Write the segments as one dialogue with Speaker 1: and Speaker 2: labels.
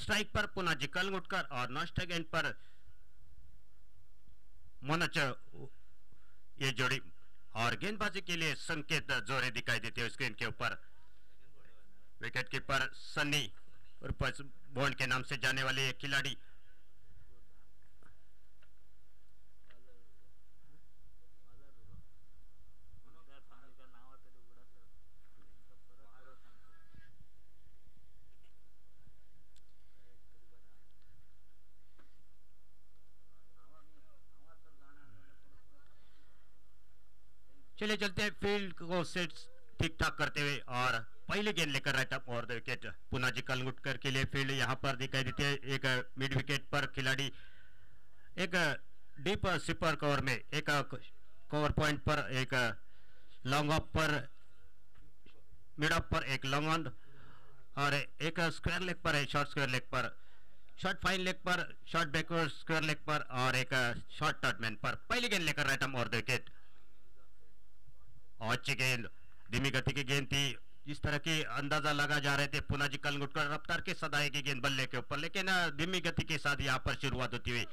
Speaker 1: Strike पर पुनाजी कलंगुटकर और non strike and पर मोनच ये जोड़ी। और गेंदबाजी के लिए संकेत जोरे दिखाई देते हैं स्क्रीन के ऊपर। विकेट कीपर सन्नी और बॉन्ड के नाम से जाने वाले एक खिलाड़ी चले चलते हैं फील्ड को सेट ठीक ठाक करते हुए और पहले गेंद लेकर राइट अप और विकेट पुनाजी कलंगुटकर के लिए फील्ड यहां पर दिखाई देती है। एक मिड विकेट पर खिलाड़ी एक डीप स्वीपर कवर में एक कवर पॉइंट पर एक लॉन्ग ऑफ पर मिड ऑफ पर एक लॉन्ग ऑन और एक स्क्वायर लेग पर है शॉर्ट स्क्वायर लेग पर शॉर्ट फाइन लेग पर शॉर्ट बैकवर्ड स्क्वायर लेग पर और एक शॉर्ट टर्टमैन पर पहली गेंद लेकर राइट अप और विकेट। अच्छी गेंद धीमी गति की गेंद थी। जिस तरह की अंदाजा लगा जा रहे थे पुनाजी कलंगुटकर रफ्तार के साथ आएगी गेंद बल्ले के ऊपर, लेकिन धीमी गति के साथ यहां पर शुरुआत होती हुई।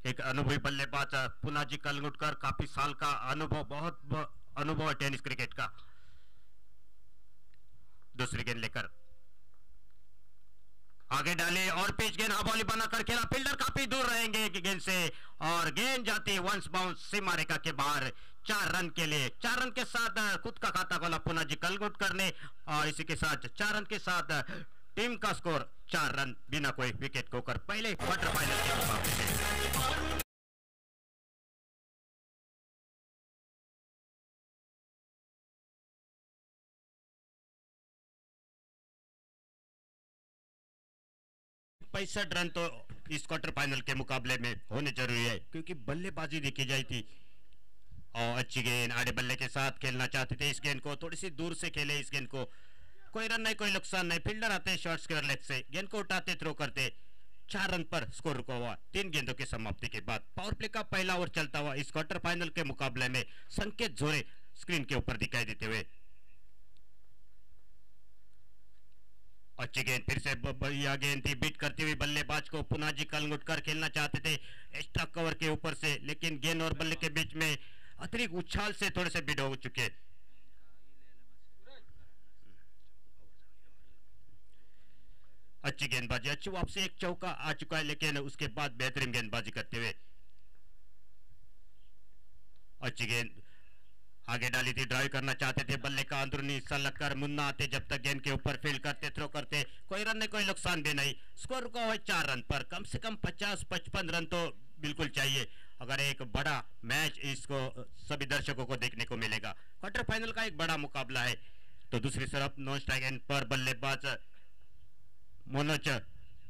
Speaker 1: एक अनुभवी बल्लेबाज पुनाजी कलंगुटकर, काफी साल का अनुभव, बहुत अनुभव है टेनिस क्रिकेट का। दूसरी गेंद लेकर आगे डाले और पिच गेंद हवाली बनाकर खेला। फील्डर काफी दूर रहेंगे गेंद से और गेंद जाती वंस बाउंस सीमा रेखा के बाहर। 4 रन के लिए 4 रन के साथ खुद का खाता खोला पुनाजी कलंगुटकर ने और इसी के साथ 4 रन के साथ टीम का स्कोर 4 रन बिना कोई विकेट खोकर पहले क्वार्टर फाइनल के मुकाबले से। पैंसठ रन तो इस क्वार्टर फाइनल के मुकाबले में होने जरूरी है क्योंकि बल्लेबाजी देखी जाई थी और अच्छी गेंद आड़े बल्ले के साथ खेलना चाहते थे। इस गेंद को थोड़ी सी दूर से खेले, इस गेंद को कोई रन नहीं कोई नुकसान नहीं। फील्डर आते शॉर्ट स्क्वायर लेग से गेंद को उठाते थ्रो करते। 4 रन पर स्कोर रुका हुआ 3 गेंदों की समाप्ति के बाद। पावर प्ले का पहला ओवर चलता हुआ इस क्वार्टर फाइनल के मुकाबले में संकेत जोरे स्क्रीन के ऊपर दिखाई देते हुए। अच्छी गेंद फिर से बढ़िया गेंद थी, बीट करती हुई बल्लेबाज को पुनाजी कलंगुटकर खेलना चाहते थे एक्स्ट्रा कवर के ऊपर से, लेकिन गेंद और बल्ले के बीच में अतिरिक्त उछाल से थोड़े से बीट हो चुके। अच्छी गेंदबाजी, अच्छी वापसी, एक चौका आ चुका है लेकिन उसके बाद बेहतरीन गेंदबाजी करते हुए। अच्छी गेंद आगे डाली थी, ड्राइव करना चाहते थे, बल्ले का अंदरूनी हिस्सा लगकर मुन्ना आते जब तक गेंद के ऊपर फील्ड करते थ्रो करते। कोई रन नहीं कोई नुकसान भी नहीं। स्कोर रुका हुआ है 4 रन पर। कम से कम 50-55 रन तो बिल्कुल चाहिए अगर एक बड़ा मैच इसको सभी दर्शकों को देखने को मिलेगा। क्वार्टर फाइनल का एक बड़ा मुकाबला है। तो दूसरी तरफ नॉन स्ट्राइक एंड पर बल्लेबाज मोनोच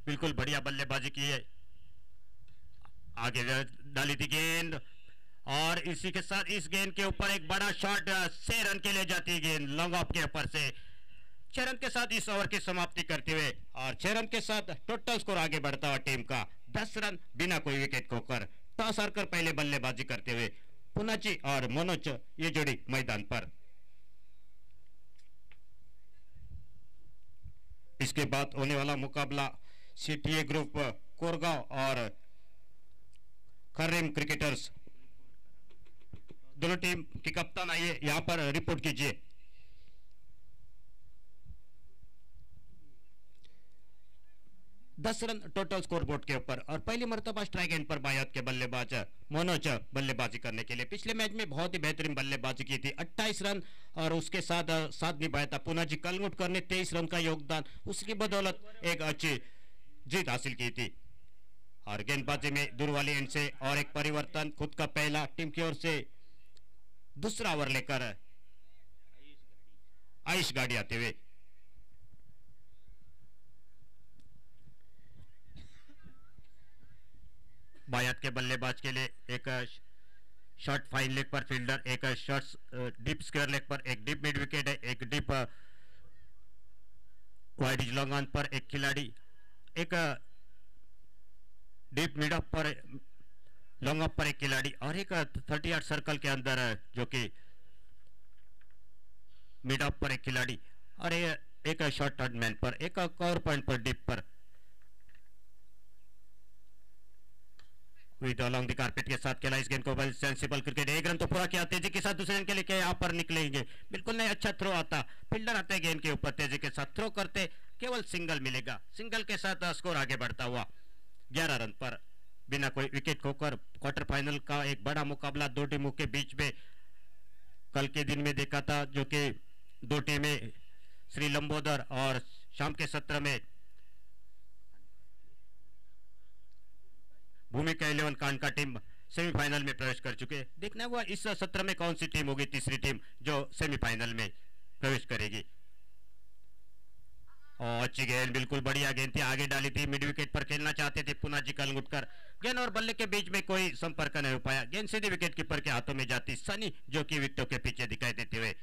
Speaker 1: बिल्कुल बढ़िया बल्लेबाजी की है। आगे डाली थी गेंद और इसी के साथ इस गेंद के ऊपर एक बड़ा शॉट 6 रन के लिए जाती है गेंद लॉन्ग ऑफ के ऊपर से। 6 रन के साथ इस ओवर की समाप्ति करते हुए और 6 रन के साथ टोटल स्कोर आगे बढ़ता हुआ टीम का 10 रन बिना कोई विकेट खोकर। टॉस हारकर पहले बल्लेबाजी करते हुए पुनाजी और मोनोच ये जोड़ी मैदान पर। इसके बाद होने वाला मुकाबला सीटीए ग्रुप कोरगांव और खर्रेम क्रिकेटर्स, दोनों टीम के कप्तान आइए यहां पर रिपोर्ट कीजिए। दस रन टोटल स्कोर बोर्ड के ऊपर और पहली मर्तबा स्ट्राइक एंड पर बायत के बल्लेबाज मोनोच बल्लेबाजी करने के लिए। पिछले मैच में बहुत ही बेहतरीन बल्लेबाजी की थी, 28 रन और उसके साथ निभाया था पुनाजी कलंगुटकर ने 23 रन का योगदान, उसकी बदौलत एक अच्छी जीत हासिल की थी। और गेंदबाजी में दूर वाली एंड से और एक परिवर्तन, खुद का पहला टीम की ओर से दूसरा ओवर लेकर आयुष गाड़ी आते हुए। बायत के बल्लेबाज के लिए एक शॉर्ट फाइन लेग पर फील्डर, एक शॉर्ट डीप स्क्वायर लेग पर एक डीप मिड विकेट है, एक डीप वाइड लॉन्ग ऑन पर एक खिलाड़ी, एक डीप मिड ऑफ पर लॉन्ग ऑफ पर एक खिलाड़ी और एक 30 सर्कल के अंदर जो कि मिड ऑफ पर एक खिलाड़ी और एक शॉर्ट थर्ड मैन पर, एक और पॉइंट पर डिप पर विद अलोंग द कारपेट के साथ खेला इस गेंद को। वेल सेंसिबल क्रिकेट, एक रन तो पूरा किया, तेजी के साथ दूसरे रन के लिए यहाँ पर निकलेंगे, बिल्कुल नहीं, अच्छा थ्रो आता, फील्डर आते गेंद के ऊपर, तेजी के साथ थ्रो करते, केवल सिंगल मिलेगा, सिंगल के साथ स्कोर आगे बढ़ता हुआ 11 रन पर बिना कोई विकेट खोकर। क्वार्टर फाइनल का एक बड़ा मुकाबला दो टीमों के बीच में कल के दिन में देखा था, जो कि दो टीमें श्री लंबोदर और शाम के सत्र में भूमिका 11 कांड का टीम सेमीफाइनल में प्रवेश कर चुके। देखना हुआ इस सत्र में कौन सी टीम होगी तीसरी टीम जो सेमीफाइनल में प्रवेश करेगी। और अच्छी गेंद, बिल्कुल बढ़िया गेंद थी, आगे डाली थी, मिड विकेट पर खेलना चाहते थे पुना जी कलंगुटकर, गेंद और बल्ले के बीच में कोई संपर्क नहीं हो पाया, गेंद सीधे विकेट कीपर के हाथों में जाती, सनी जो कि विकेटों के पीछे दिखाई देते हुए।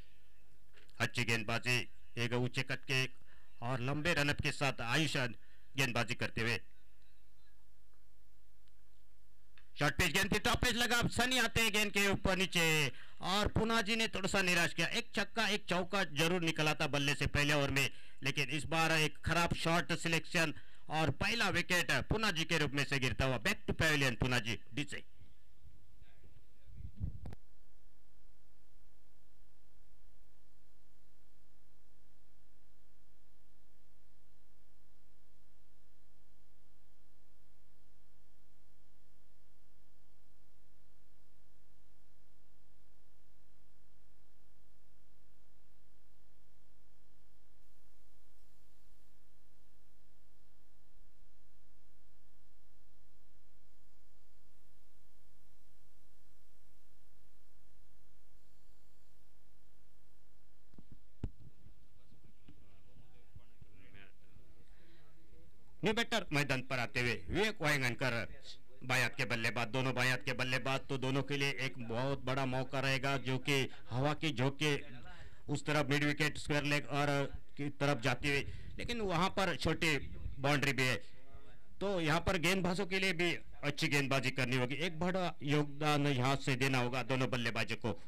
Speaker 1: अच्छी गेंदबाजी, एक ऊंचे कट के और लंबे रनअप के साथ आयुष गेंदबाजी करते हुए। शॉर्ट पिच गेंद थी, टॉप पिच लगा, सनी आते हैं गेंद के ऊपर नीचे और पुना जी ने थोड़ा सा निराश किया, एक छक्का एक चौका जरूर निकला था बल्ले से पहले ओवर में, लेकिन इस बार एक खराब शॉट सिलेक्शन और पहला विकेट पुना जी के रूप में से गिरता हुआ। बैक टू पैविलियन पुना जी डीजे। न्यू बैटर मैदान पर आते हुए विवेक वायंगनकर बायात के बल्लेबाज, दोनों बायात के बल्लेबाज, तो दोनों के लिए एक बहुत बड़ा मौका रहेगा, जो कि हवा की झोंके उस तरफ मिड विकेट स्क्वायर लेग और की तरफ जाती हुई, लेकिन वहां पर छोटी बाउंड्री भी है, तो यहाँ पर गेंदबाजों के लिए भी अच्छी गेंदबाजी करनी होगी, एक बड़ा योगदान यहाँ से देना होगा दोनों बल्लेबाजों को।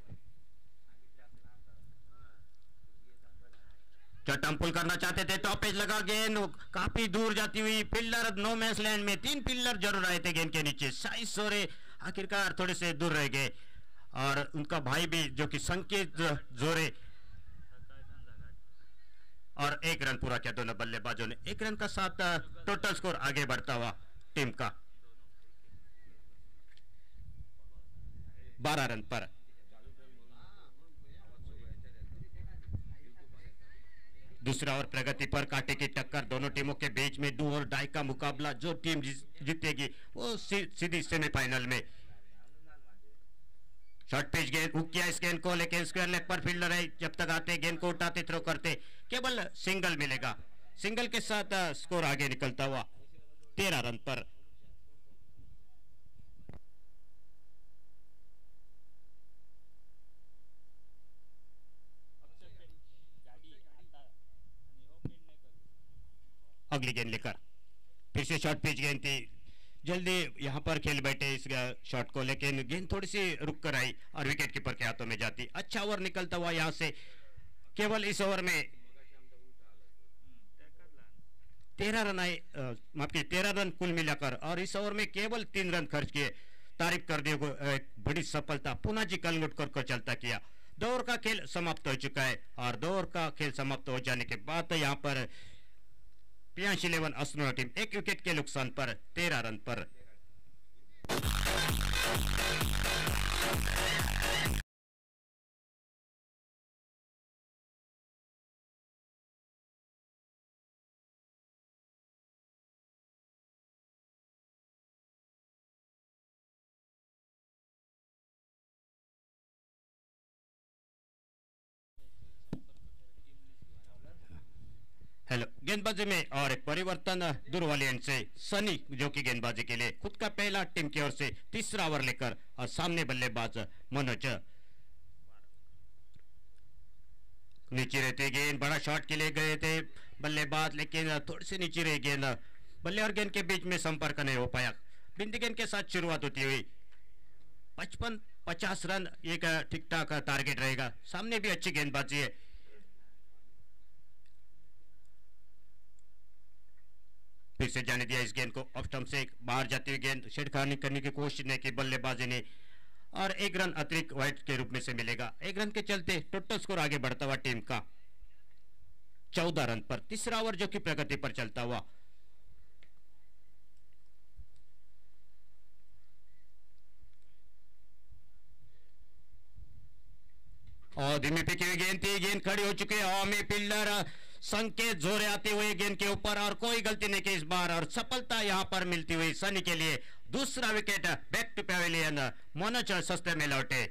Speaker 1: चट्टम पुल करना चाहते थे, टॉप पेज लगा, गेंद काफी दूर जाती हुई, फील्डर नो मैच लैंड में, 3 फील्डर जरूर आए थे गेंद के नीचे, साई सोरे आखिरकार थोड़े से दूर रह गए और उनका भाई भी जो कि संकेत जोरे, और 1 रन पूरा किया दोनों बल्लेबाजों ने, 1 रन का साथ टोटल स्कोर आगे बढ़ता हुआ टीम का 12 रन पर। दूसरा ओवर प्रगति पर, कांटे की टक्कर दोनों टीमों के बीच में, डू और डाई का मुकाबला, जो टीम जीतेगी वो सीधी सेमीफाइनल में। शॉर्ट पिच गेंद हुक किया इस गेंद को, लेकिन स्क्वायर लेग पर फील्डर है, जब तक आते गेंद को उठाते थ्रो करते, केवल सिंगल मिलेगा, सिंगल के साथ स्कोर आगे निकलता हुआ 13 रन पर। अगली गेंद लेकर फिर से शॉर्ट पिच गेंद थी, जल्दी यहां पर खेल बैठे इस शॉट को, लेकिन गेंद थोड़ी सी रुक कर आई और विकेट कीपर के हाथों में जाती। अच्छा ओवर निकलता हुआ यहां से, केवल इस ओवर में 13 रन आए, माफ कीजिए 13 रन कुल मिलाकर, और इस ओवर में केवल 3 रन खर्च किए, तारीफ कर दी एक बड़ी सफलता पुना जी कलंगुटकर को चलता किया। 2 ओवर का खेल समाप्त हो चुका है और 2 ओवर का खेल समाप्त हो जाने के बाद यहाँ पर पियांश 11 अस्नोरा टीम 1 विकेट के नुकसान पर 13 रन पर। हेलो, गेंदबाजी में और एक परिवर्तन दूर वाले एंड से सनी, जो कि गेंदबाजी के लिए खुद का पहला टीम की ओर से तीसरा ओवर लेकर, और सामने बल्लेबाज मनोज। नीचे रहते गेंद, बड़ा शॉट के लिए गए थे बल्लेबाज, लेकिन थोड़ी सी नीचे रही गेंद, बल्ले और गेंद के बीच में संपर्क नहीं हो पाया। बिंदी गेंद के साथ शुरुआत होती हुई 55-50 रन एक ठीक ठाक टारगेट रहेगा। सामने भी अच्छी गेंदबाजी है, फिर से जाने दिया इस गेंद को, ऑफ स्टंप से बाहर जाती हुई गेंद छेड़खानी करने की कोशिश नहीं की बल्लेबाजी ने, और एक रन अतिरिक्त वाइट के रूप में से मिलेगा। एक रन के चलते टोटल स्कोर आगे बढ़ता हुआ टीम का 14 रन पर। तीसरा ओवर जो कि प्रगति पर चलता हुआ, और धीमी फेंकी हुई गेंद थी, गेंद खड़ी हो चुकी है में फील्डर संकेत जोरे आते हुए गेंद के ऊपर, और कोई गलती नहीं की इस बार, और सफलता यहां पर मिलती हुई सनी के लिए। दूसरा wicket back to pavilion, Manoj सस्ते में लौटे।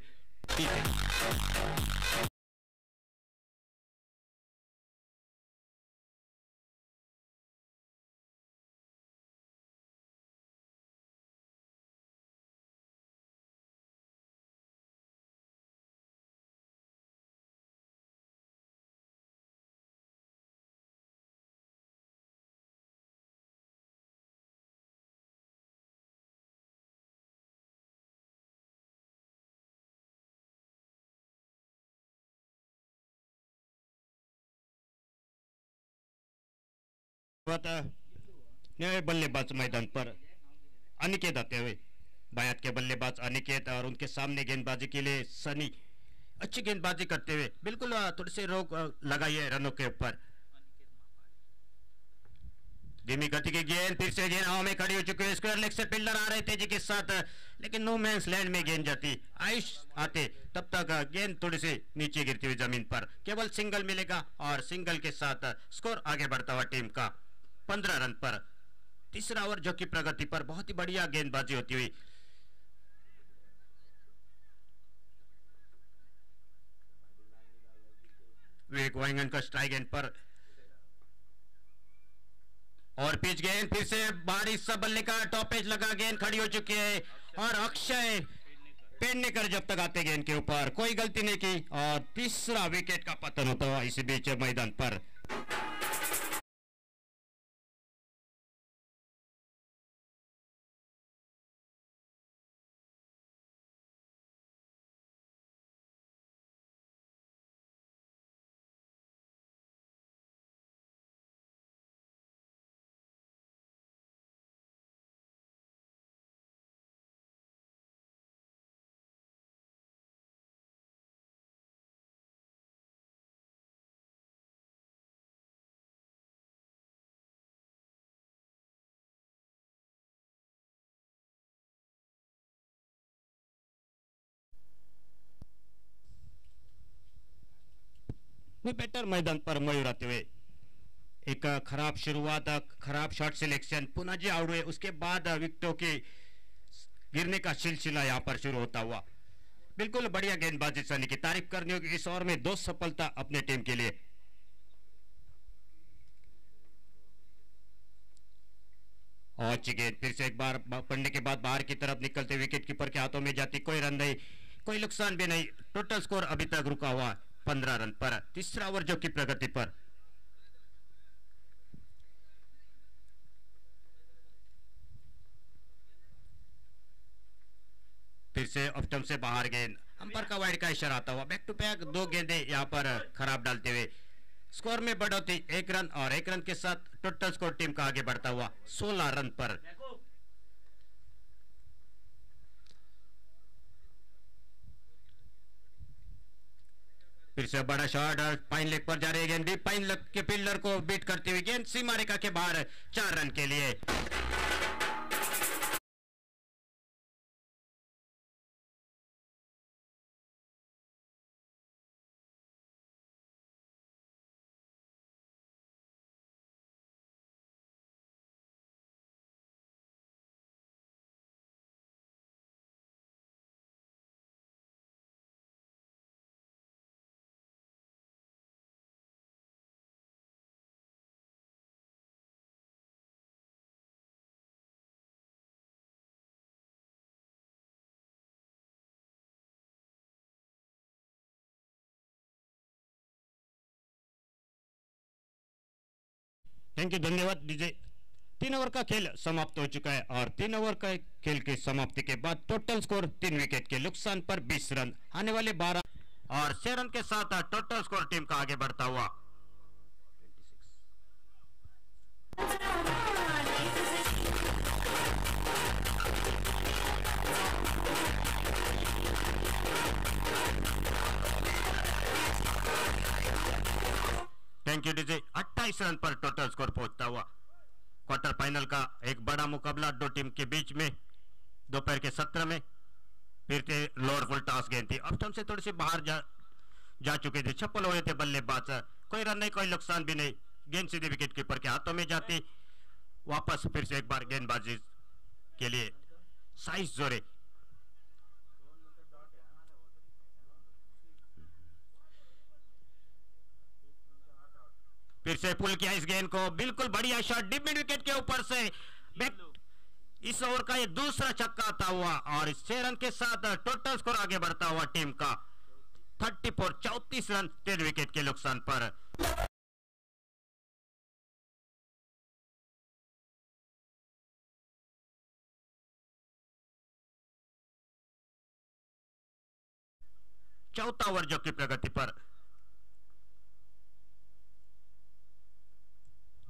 Speaker 1: बल्लेबाज मैदान पर अनिकेत आते हुए, बायात के बल्लेबाज अनिकेत, और उनके सामने गेंदबाजी के लिए सनी अच्छी गेंदबाजी करते हुए बिल्कुल थोड़ी सी रोक लगाई है रनों के ऊपर। धीमी गति की गेंद, फिर से गेंद हवा में खड़ी हो चुकी है। स्क्वायर लेग से फील्डर आ रहे तेजी के साथ, लेकिन नो मैंस लैंड में गेंद जाती। आयुष आते तब तक गेंद थोड़ी सी नीचे गिरती हुई जमीन पर, केवल सिंगल मिलेगा, और सिंगल के साथ स्कोर आगे बढ़ता हुआ टीम का 15 रन पर। तीसरा ओवर जो कि प्रगति पर, बहुत ही बढ़िया गेंदबाजी होती हुई। विवेक वाइंगन का स्ट्राइक एंड पर, और पिच गेंद फिर से बारिश सा बल्ले का टॉप एज लगा, गेंद खड़ी हो चुकी है, और अक्षय पेडनेकर जब तक आते गेंद के ऊपर, कोई गलती नहीं की, और तीसरा विकेट का पतन होता हुआ इसी बीच मैदान पर। बैटर मैदान पर मयूर आते हुए, एक खराब शुरुआत, खराब शॉट सिलेक्शन, पुनः जी आउट हुए, उसके बाद विकेटों के गिरने का सिलसिला यहां पर शुरू होता हुआ। बिल्कुल बढ़िया गेंदबाजी सनी की, तारीफ करनी होगी इस ओवर में 2 सफलता अपने टीम के लिए। और गेंद फिर से एक बार पड़ने के बाद बाहर की तरफ निकलते विकेट कीपर के हाथों में जाती, कोई रन नहीं, कोई नुकसान भी नहीं। टोटल स्कोर अभी तक रुका हुआ 15 रन पर। तीसरा ओवर जो कि प्रगति पर, फिर से ऑफ स्टंप से बाहर गेंद, अंपायर का वाइड का इशारा आता हुआ। बैक टू बैक 2 गेंदें यहां पर खराब डालते हुए स्कोर में बढ़ोतरी 1 रन, और 1 रन के साथ टोटल स्कोर टीम का आगे बढ़ता हुआ 16 रन पर। फिर से बड़ा शॉट, पाइन लेग पर जा रही है गेंद, पाइन लेग के फील्डर को बीट करती हुई गेंद सीमा रेखा के बाहर 4 रन के लिए। थैंक यू, धन्यवाद डीजे। 3 ओवर का खेल समाप्त हो चुका है, और 3 ओवर का खेल की समाप्ति के बाद टोटल स्कोर 3 विकेट के नुकसान पर 20 रन, आने वाले 12 और 6 रन के साथ टोटल स्कोर टीम का आगे बढ़ता हुआ थैंक यू डीजे। 28 रन पर टोटल स्कोर पहुंचता हुआ। क्वार्टर फाइनल का एक बड़ा मुकाबला दो टीम के बीच में दोपहर के सत्र में। फिर थे लोअर फुल टॉस गेंद थी, अब से थोड़ी सी बाहर जा चुके थे, छप्पल हुए थे बल्लेबाज। कोई रन नहीं, कोई नुकसान भी नहीं, गेंद सीधे विकेट कीपर के हाथों में जाती। वापस फिर से एक बार गेंदबाजी के लिए साइज जोरे। फिर से पुल किया इस गेंद को, बिल्कुल बढ़िया शॉट डीप मिड विकेट के ऊपर से। इस ओवर का ये दूसरा छक्का आता हुआ और इस 6 रन के साथ टोटल स्कोर आगे बढ़ता हुआ टीम का 34 रन 3 विकेट के नुकसान पर। चौथा ओवर जो की प्रगति पर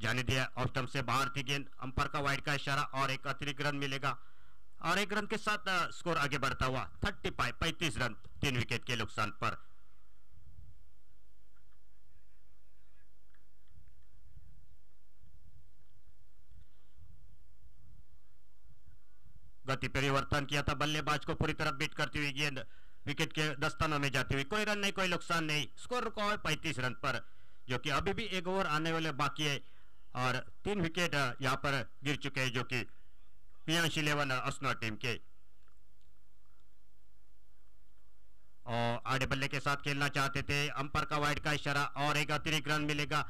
Speaker 1: जाने दिया, ऑफ स्टंप से बाहर थी गेंद, अंपायर का वाइड का इशारा और एक अतिरिक्त रन मिलेगा और एक रन के साथ स्कोर आगे बढ़ता हुआ 35 रन 3 विकेट के नुकसान पर। गति परिवर्तन किया था बल्लेबाज को, पूरी तरह बीट करती हुई गेंद विकेट के दस्तानों में जाती हुई, कोई रन नहीं, कोई नुकसान नहीं, स्कोर रुका हुआ 35 रन पर, जो कि अभी भी एक ओवर आने वाले बाकी है और 3 विकेट यहां पर गिर चुके हैं, जो कि पियांश 11 असनर टीम के। और आड़े बल्ले के साथ खेलना चाहते थे, अंपायर का वाइड का इशारा और एक अतिरिक्त रन मिलेगा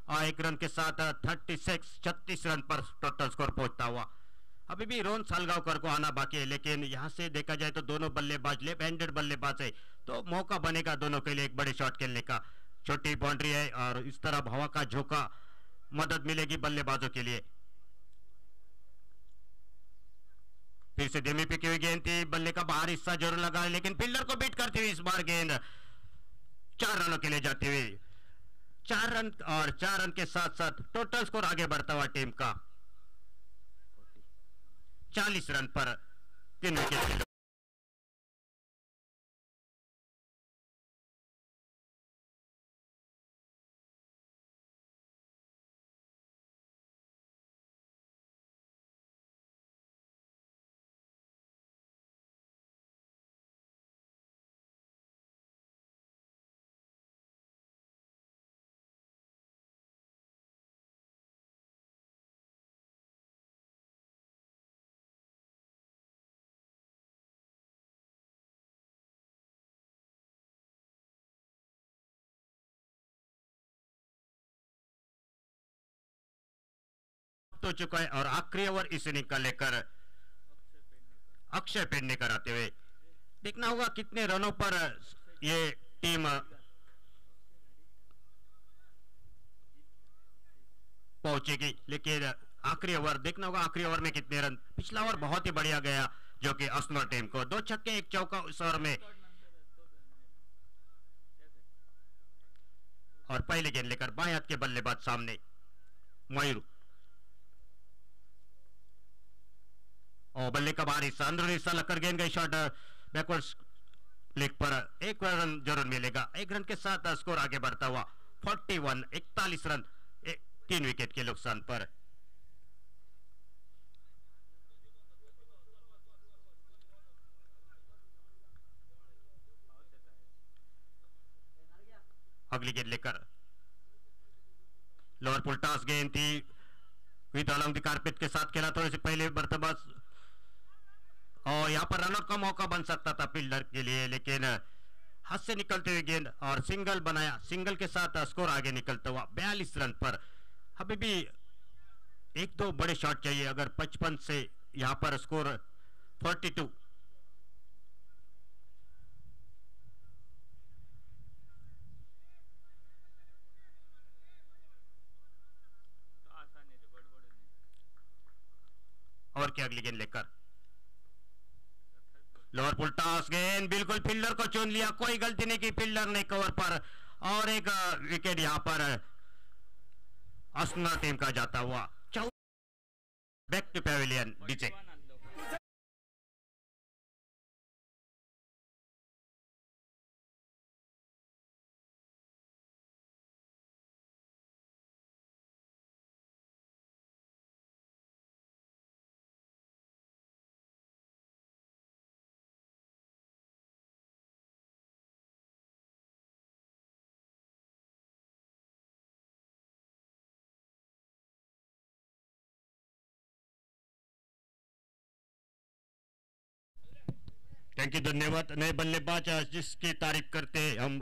Speaker 1: और एक रन के साथ 36 रन पर टोटल स्कोर पहुंचता हुआ। अभी भी रोहन सालगांवकर को आना बाकी है, लेकिन यहां से देखा जाए तो दोनों बल्लेबाज लेफ्ट हैंडेड बल्लेबाज है, तो मौका बनेगा दोनों के लिए एक बड़े शॉट खेलने का। छोटी बाउंड्री है और इस तरह हवा का झोंका मदद मिलेगी बल्लेबाजों के लिए। फिर से धीमी पिकी हुई गेंद थी, बल्ले का बाहर हिस्सा जरूर लगा, लेकिन फील्डर को बीट करती हुई इस बार गेंद 4 रनों के लिए जाती हुई। 4 रन और 4 रन के साथ साथ टोटल स्कोर आगे बढ़ता हुआ टीम का 40 रन पर 3 विकेट। तो चुका है और आखिरी ओवर इस इनिंग का लेकर अक्षय पेडनेकर आते हुए। देखना होगा कितने रनों पर ये टीम पहुंचेगी, लेकिन आखिरी ओवर देखना होगा, आखिरी ओवर में कितने रन। पिछला ओवर बहुत ही बढ़िया गया, जो कि असनर टीम को 2 छक्के 1 चौका उस ओवर में। और पहले गेंद लेकर बाएं हाथ के बल्लेबाज सामने मयूर, और बल्ले का बाहर हिस्सा अंदरूनी हिस्सा लगकर गेंद गई शॉट बैकवर्ड लेग पर, एक रन जरूर मिलेगा। एक रन के साथ स्कोर आगे बढ़ता हुआ 41 रन 3 विकेट के नुकसान पर। अगली गेंद लेकर लोअर पुल टॉस गेंद थी, विद अलोंग द कारपेट के साथ खेला, थोड़े से पहले बर्तबाज और यहां पर रनआउट का मौका बन सकता था फील्डर के लिए, लेकिन हाथ से निकलते हुए गेंद और सिंगल बनाया, सिंगल के साथ स्कोर आगे निकलता हुआ 42 रन पर। अभी भी 1-2 बड़े शॉट चाहिए, अगर 55 से यहां पर स्कोर 42। और क्या अगली गेंद लेकर लोअर पुल टॉस गेंद, बिल्कुल फील्डर को चुन लिया, कोई गलती नहीं की फील्डर ने कवर पर, और एक विकेट यहां पर असनर टीम का जाता हुआ। Back to pavilion DJ. Thank you, धन्यवाद। नए बल्लेबाज जिसकी तारीफ करते हम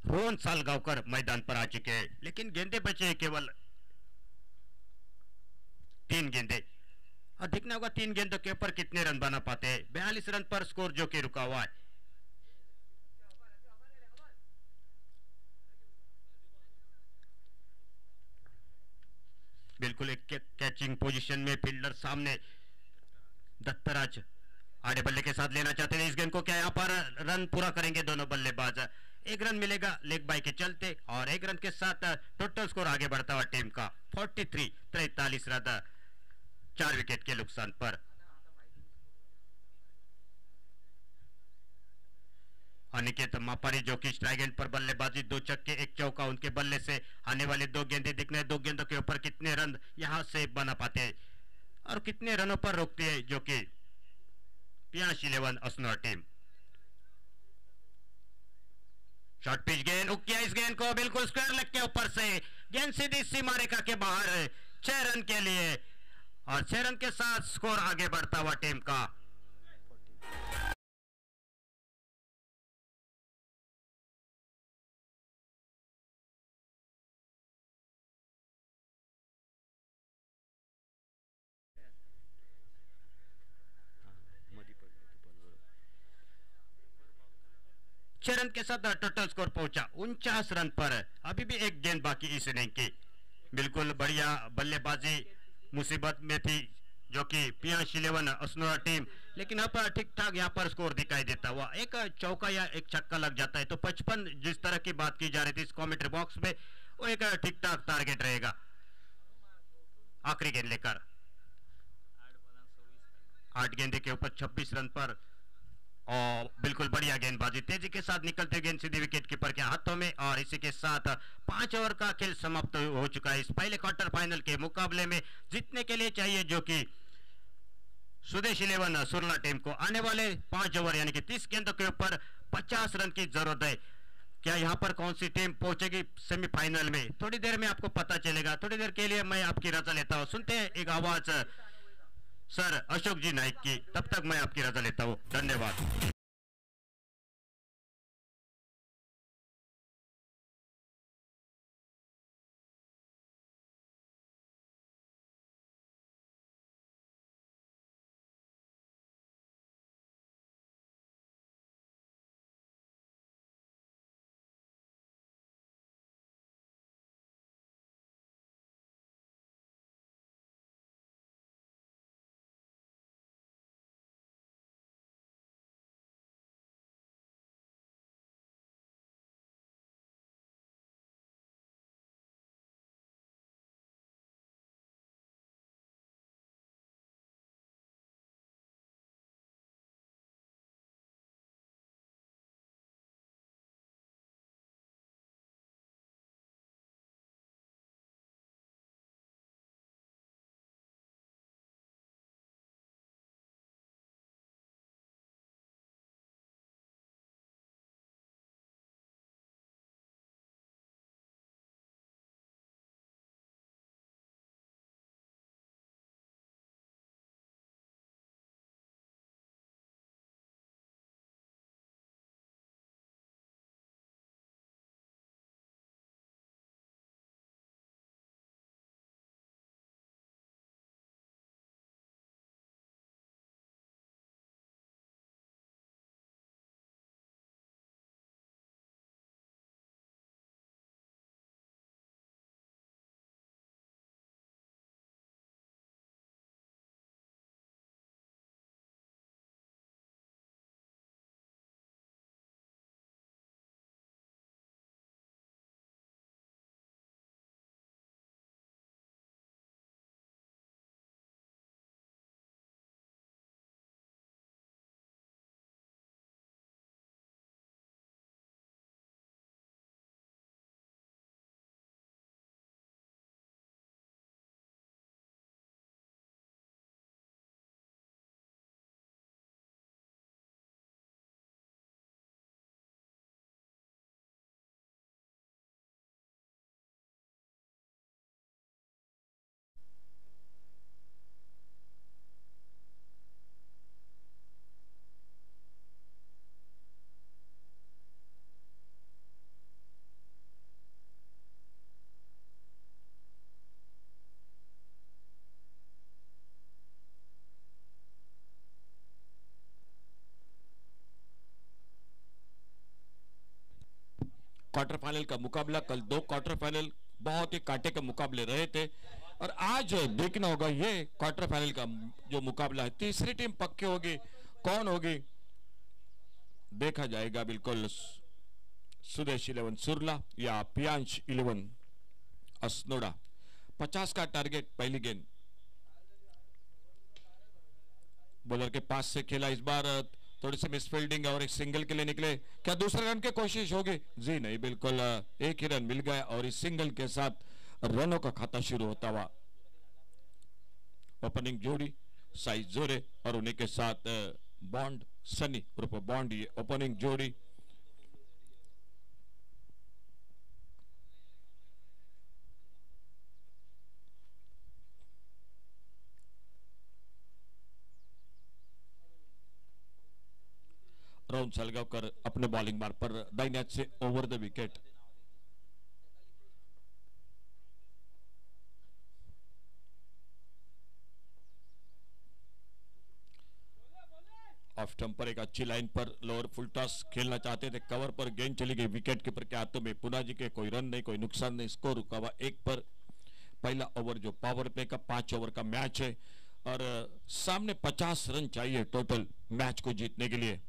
Speaker 1: रोहन सालगांवकर मैदान पर आ चुके हैं, लेकिन गेंदे बचे हैं केवल 3 गेंदे। और देखना होगा 3 गेंदों के ऊपर कितने रन बना पाते हैं। 42 रन पर स्कोर जो कि रुका हुआ है। बिल्कुल एक कैचिंग पोजीशन में फील्डर सामने, दत्तराज आड़े बल्ले के साथ लेना चाहते हैं इस गेंद को। क्या यहाँ पर रन पूरा करेंगे दोनों बल्लेबाज? 1 रन मिलेगा लेग बाई के चलते, और 1 रन के साथ टोटल स्कोर आगे बढ़ता हुआ टीम का 43 रन, 4 विकेट के नुकसान पर। अनिकेत मापारी जो कि स्ट्राइक एंड पर बल्लेबाजी, 2 छक्के 1 चौका उनके बल्ले से। आने वाले 2 गेंदे दिखने, 2 गेंदों के ऊपर कितने रन यहां से बना पाते हैं और कितने रनों पर रोकती है जो कि पियाश 11 असनोर टीम। शॉर्ट पिच गेंद उकिया, इस गेंद को बिल्कुल स्क्वायर लेग के ऊपर से गेंद सीधी सीमा रेखा के बाहर, 6 रन के लिए, और 6 रन के साथ स्कोर आगे बढ़ता हुआ टीम का। छह रन के साथ टोटल स्कोर पहुंचा 49 रन पर। अभी भी एक गेंद बाकी इस इनिंग की। बिल्कुल बढ़िया बल्लेबाजी मुसीबत में थी जो कि पियाश 11 असनोरा टीम, लेकिन अब ठीक ठाक यहाँ पर स्कोर दिखाई देता हुआ। एक चौका या एक छक्का लग जाता है तो 55 जिस तरह की बात की जा रही थी इस कमेंट्री बॉक्स में, वो एक ठीक ठाक टारगेट रहेगा आखिरी गेंद लेकर। 8 गेंदे के ऊपर 26 रन पर, और बिल्कुल बढ़िया गेंदबाजी, तेजी के साथ निकलते गेंद सीधी विकेट कीपर के हाथों में। और इसी के साथ 5 ओवर का खेल समाप्त हो चुका है। इस पहले क्वार्टर फाइनल के मुकाबले में जीतने के लिए चाहिए जो कि स्वदेश 11 सुरला टीम को आने वाले 5 ओवर यानी कि 30 गेंदों के ऊपर 50 रन की जरूरत है। क्या यहाँ पर कौन सी टीम पहुंचेगी सेमीफाइनल में, थोड़ी देर में आपको पता चलेगा। थोड़ी देर के लिए मैं आपकी रजा लेता हूँ। सुनते हैं एक आवाज सर अशोक जी नाइक की, तब तक मैं आपकी रजा लेता हूँ। धन्यवाद।
Speaker 2: क्वार्टर फाइनल का मुकाबला। कल 2 क्वार्टर फाइनल बहुत ही कांटे के मुकाबले रहे थे और आज देखना होगा ये क्वार्टर फाइनल का जो मुकाबला है, तीसरी टीम पक्की होगी, कौन होगी देखा जाएगा। बिल्कुल सुदेश 11 सुरला या पियांश 11 असनोड़ा। 50 का टारगेट पहली गेंद बॉलर के पास से खेला, इस बार थोड़ी सी मिसफील्डिंग और एक सिंगल के लिए निकले। क्या दूसरे रन की कोशिश होगी? जी नहीं, बिल्कुल एक ही रन मिल गया और इस सिंगल के साथ रनों का खाता शुरू होता हुआ। ओपनिंग जोड़ी साई जोरे और उन्हीं के साथ बॉन्ड सनी उर्फ बॉन्ड, ये ओपनिंग जोड़ी। राहुल सलगावकर अपने बॉलिंग मार्ग पर दाहिने हाथ से over the wicket. Off stump पर एक अच्छी लाइन पर लोअर फुल टॉस खेलना चाहते थे, कवर पर गेंद चली गई विकेट कीपर के हाथों में। पुना जी के कोई रन नहीं, कोई नुकसान नहीं, स्कोर रुका हुआ 1 पर। पहला ओवर जो पावर प्ले का 5 ओवर का मैच है और सामने 50 रन चाहिए टोटल मैच को जीतने के लिए।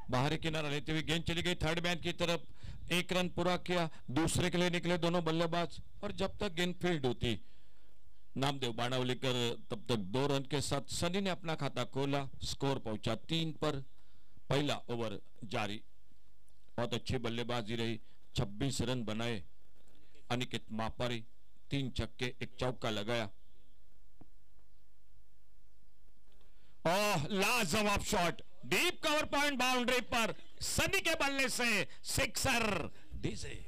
Speaker 2: बाहरी किनारा लेते हुए गेंद चली गई थर्ड मैन की तरफ, 1 रन पूरा किया। दूसरे के लिए निकले दोनों बल्लेबाज और जब तक गेंद फील्ड होती नामदेव बाणावलीकर तब तक 2 रन के साथ सनी ने अपना खाता खोला। स्कोर पहुंचा 3 पर। पहला ओवर जारी। बहुत अच्छी बल्लेबाजी रही, 26 रन बनाए अनिकेत मापारी, 3 छक्के 1 चौका लगाया। ओह लाजवाब shot, deep cover point boundary पर सनी के बल्ले से सिक्सर। डीजे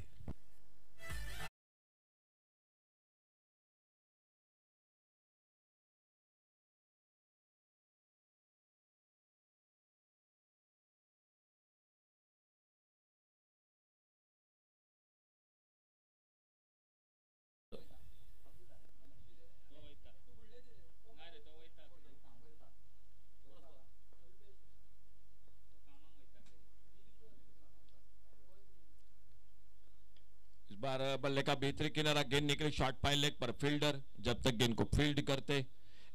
Speaker 2: बार बल्ले का भीतरी किनारा, गेंद निकली शॉर्ट पाइन लेग पर फील्डर। जब तक गेंद को फील्ड करते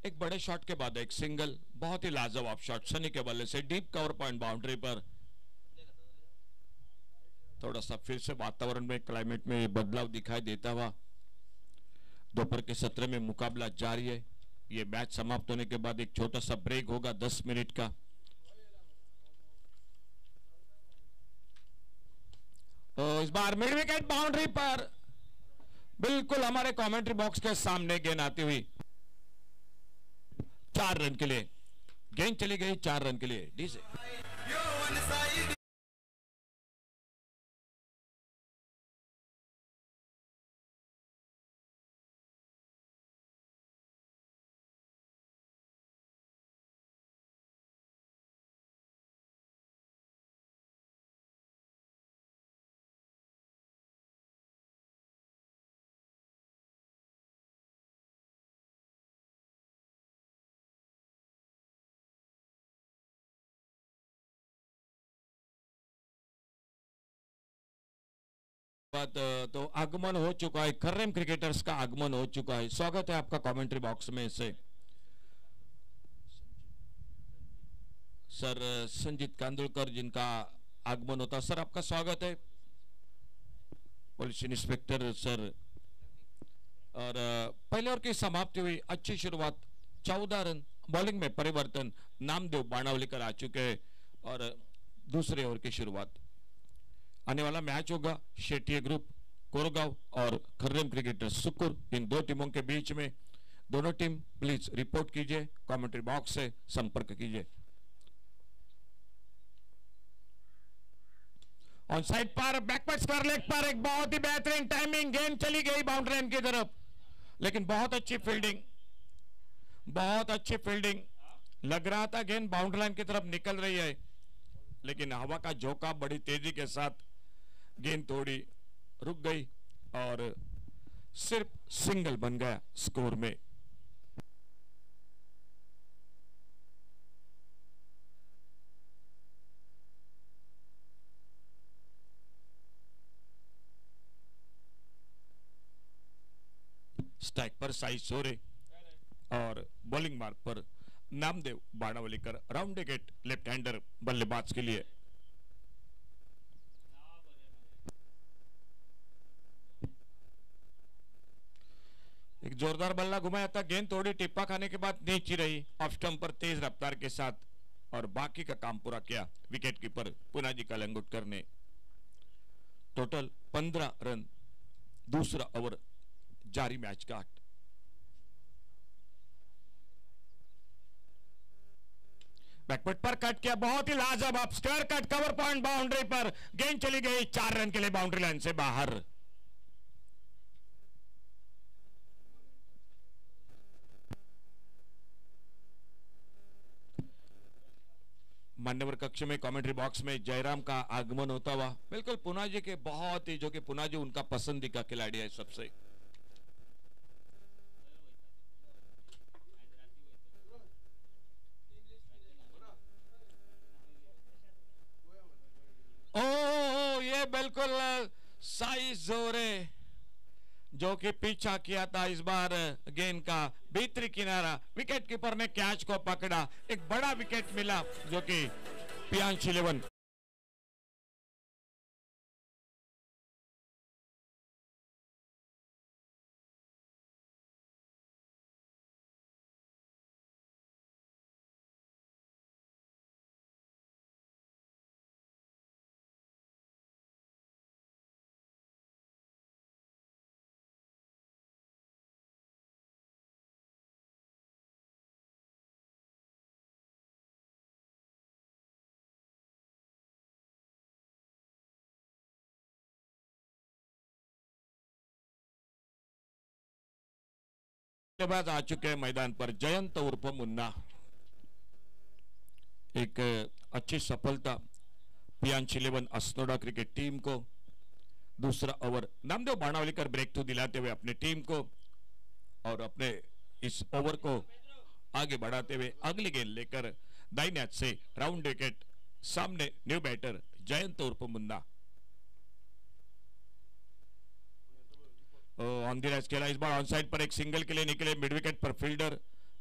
Speaker 2: एक बड़े शॉट के बाद एक सिंगल, बहुत ही लाजवाब शॉट सनी के बल्ले से डीप कवर पॉइंट बाउंड्री पर। थोड़ा सा फिर से वातावरण में क्लाइमेट में बदलाव दिखाई देता हुआ दोपहर के सत्र में मुकाबला जारी है। ये मैच समाप्त होने के बाद एक छोटा सा ब्रेक होगा 10 मिनट का। तो इस बार मिड विकेट बाउंड्री पर बिल्कुल हमारे कमेंट्री बॉक्स के सामने गेंद आती हुई 4 रन के लिए गेंद चली गई, 4 रन के लिए। डीजे तो आगमन हो चुका है, खर्रेम क्रिकेटर्स का आगमन हो चुका है। स्वागत है आपका कमेंट्री बॉक्स में से। सर संजीत कांदुलकर जिनका आगमन होता, सर आपका स्वागत है। Police inspector sir. और पहले ओवर की समाप्ति हुई, अच्छी शुरुआत, 14 रन। बॉलिंग में परिवर्तन, नामदेव बाणावलीकर आ चुके हैं और दूसरे ओवर की शुरुआत। आने वाला मैच होगा शेट्टी ग्रुप कोरगांव और खर्रेम क्रिकेटर्स सुकुर, इन 2 टीमों के बीच में। दोनों टीम प्लीज रिपोर्ट कीजिए, कमेंट्री बॉक्स से संपर्क कीजिए। ऑन साइड पर बैकवर्ड स्क्वायर लेग पर एक बहुत ही बेहतरीन टाइमिंग, गेंद चली गई बाउंड्री लाइन की तरफ, लेकिन बहुत अच्छी फील्डिंग, बहुत अच्छी फील्डिंग। लग रहा था गेंद बाउंड्री लाइन की तरफ निकल रही है। लेकिन हवा का झोंका बड़ी तेजी के साथ गेंद थोड़ी रुक गई और सिर्फ सिंगल बन गया स्कोर में। स्ट्राइक पर साई सोरे और बॉलिंग मार्क पर Namdev Banawalikar, round wicket left hander बल्लेबाज के लिए। एक जोरदार बल्ला घुमाया था, गेंद थोड़ी टिप्पा खाने के बाद नीचे रही ऑफ स्टंप पर तेज रफ्तार के साथ और बाकी का काम पूरा किया विकेट कीपर पुनाजी कलंगुटकर ने। टोटल 15 रन, दूसरा ओवर जारी मैच का। बैकवर्ड पर कट किया, बहुत ही लाजवाब square cut, cover point boundary पर गेंद चली गई 4 रन के लिए बाउंड्री लाइन से बाहर। मान्यवर कक्ष में कमेंट्री बॉक्स में जयराम का आगमन होता हुआ, बिल्कुल पुनाजी के बहुत ही, जो कि पुनाजी उनका पसंदीदा खिलाड़ी है सबसे। ओ ये बिल्कुल साई जोरे जो कि पीछा किया था इस बार गेंद का भीतरी किनारा, विकेट कीपर ने कैच को पकड़ा, एक बड़ा विकेट मिला जो कि पियांश 11। बाद आ चुके हैं मैदान पर जयंत उर्फ मुन्ना। एक अच्छी सफलता पियांश 11 अस्नोडा क्रिकेट टीम को। दूसरा ओवर नामदेव बाणावलीकर ब्रेक थ्रू दिलाते हुए अपनी टीम को और अपने इस ओवर को आगे बढ़ाते हुए अगली गेंद लेकर दाहिने हाथ से राउंड विकेट, सामने न्यू बैटर जयंत उर्फ मुन्ना। ऑन द राइज खेला, इस बार ऑन साइड पर एक सिंगल के लिए निकले, मिड विकेट पर फील्डर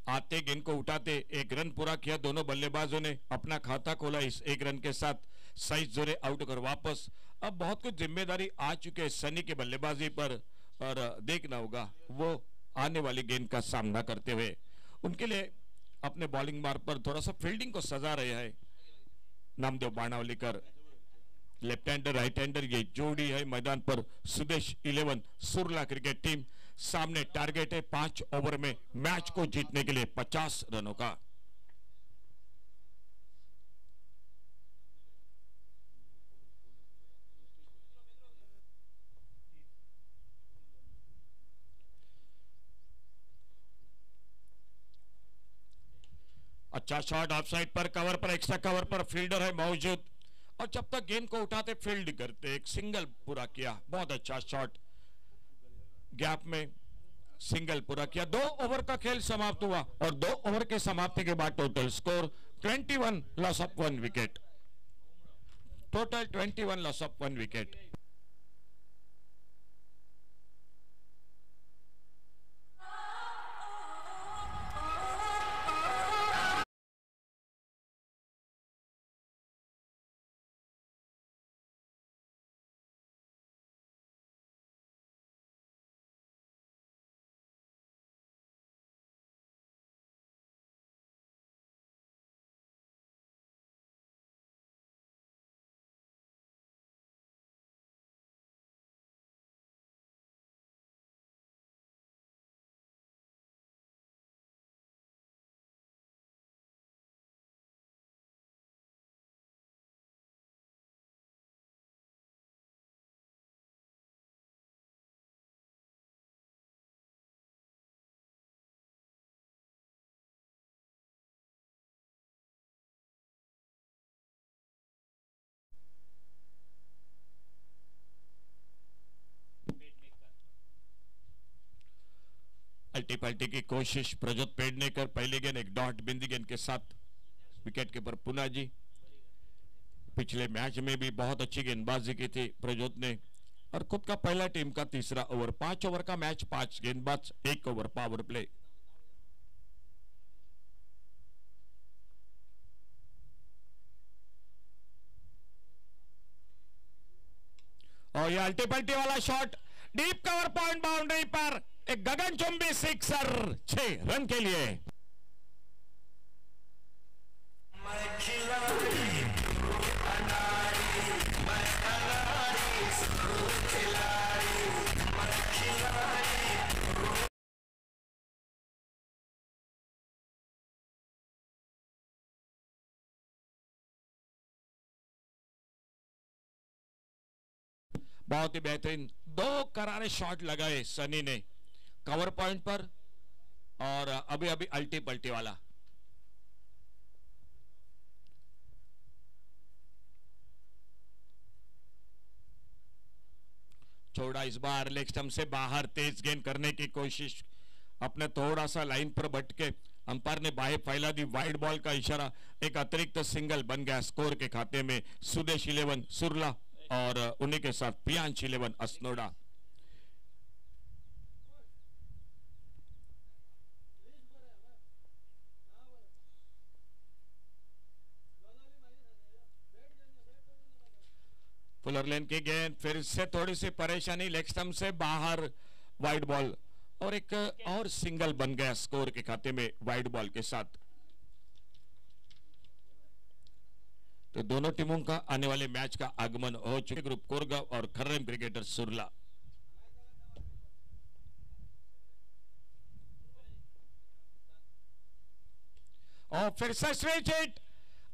Speaker 2: आते गेंद को उठाते एक रन पूरा किया। दोनों बल्लेबाजों ने अपना खाता खोला इस एक रन के साथ। साइज जोरे आउट कर वापस। अब बहुत कुछ जिम्मेदारी आ चुके हैं सनी के बल्लेबाजी पर और देखना होगा वो आने वाली गेंद का सामना करते हुए उनके लिए अपने बॉलिंग मार्ग पर थोड़ा सा फील्डिंग को सजा रहे हैं Namdev Banawalikar. Left hander right hander ये जोड़ी है मैदान पर। Sudesh 11 Surla cricket team. सामने टारगेट है 5 ओवर में मैच को जीतने के लिए 50 रनों का। अच्छा शॉट ऑफ साइड पर, कवर पर, एक्स्ट्रा कवर पर फील्डर है मौजूद और जब तक गेंद को उठाते फील्ड करते, एक सिंगल पूरा किया। बहुत अच्छा शॉट, गैप में सिंगल पूरा किया। 2 ओवर का खेल समाप्त हुआ और 2 ओवर के समाप्ति के बाद total score 21 loss of 1 wicket. Total 21 loss of 1 wicket. अल्टी पल्टी की कोशिश प्रज्योत पेडनेकर, पहली गेंद एक डॉट, बिंदी गेंद के साथ विकेट कीपर पूना जी। पिछले मैच में भी बहुत अच्छी गेंदबाजी की थी प्रज्योत ने, और खुद का पहला टीम का तीसरा ओवर। 5 ओवर का मैच, 5 गेंदबाज, 1 ओवर पावर प्ले। और ये अल्टी पल्टी वाला shot deep cover point boundary पर एक गगनचुंबी सिक्सर, 6 रन के लिए। बहुत ही बेहतरीन 2 करारे शॉट लगाए सनी ने कवर पॉइंट पर, और अभी अभी अल्टी पल्टी वाला। छोड़ा इस बार लेग स्टंप से बाहर, तेज गेंद करने की कोशिश, अपने थोड़ा सा लाइन पर भटके अंपायर ने बाहें फैला दी, वाइड बॉल का इशारा, एक अतिरिक्त सिंगल बन गया स्कोर के खाते में। सुदेश 11 सुरला और उन्हीं के साथ प्रियांश 11 असनोडा। फुलर लेन की गेंद, फिर से थोड़ी सी परेशानी, लेग स्टंप से बाहर, वाइड बॉल, और एक और सिंगल बन गया स्कोर के खाते में वाइड बॉल के साथ। तो दोनों टीमों का आने वाले मैच का आगमन हो चुके। ग्रुप कोरगांव और खर्रम क्रिकेटर सुरला। और फिर से स्विच हिट,